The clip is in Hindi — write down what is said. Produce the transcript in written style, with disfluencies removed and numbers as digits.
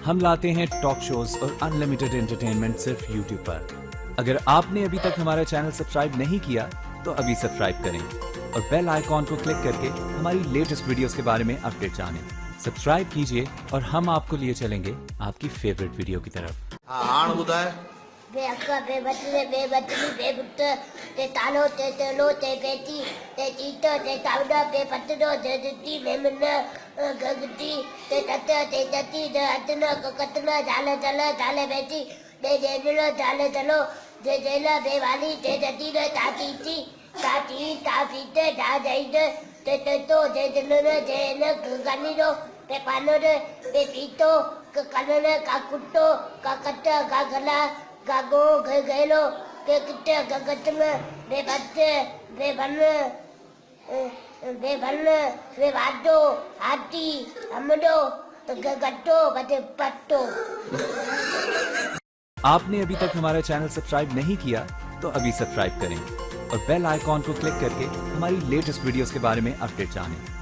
हम लाते हैं टॉक शोज और अनलिमिटेड एंटरटेनमेंट सिर्फ यूट्यूब पर। अगर आपने अभी तक हमारा चैनल सब्सक्राइब नहीं किया तो अभी सब्सक्राइब करें और बेल आइकॉन को क्लिक करके हमारी लेटेस्ट वीडियोस के बारे में अपडेट जानें। सब्सक्राइब कीजिए और हम आपको लिए चलेंगे आपकी फेवरेट वीडियो की तरफ। हाण ॿुधाए बे अक्का बे बटले बे बटली बे बुट ते तालो ते तलो ते बेटी ते चीतो ते तावड़ा बे पतडो ते जती मेमन गगती ते तत ते जती ते अतना कतना जाले चले जाले बेटी दे जेलो जाले चलो जे जेला बे वाली ते जती ने ताती ताती ते जा जाई ते तो जे जनो जे न गनी रो ते पानो रे ते चीतो कनने का कुट्टो का कट्टा का गला गागो गैलो के किट्टे गगत में बे बच्चे बे बन बे वाडो हाथी हमडो गगट्टो बटे पट्टो। आपने अभी तक हमारा चैनल सब्सक्राइब नहीं किया तो अभी सब्सक्राइब करें और बेल आइकॉन को क्लिक करके हमारी लेटेस्ट वीडियोस के बारे में अपडेट जानें।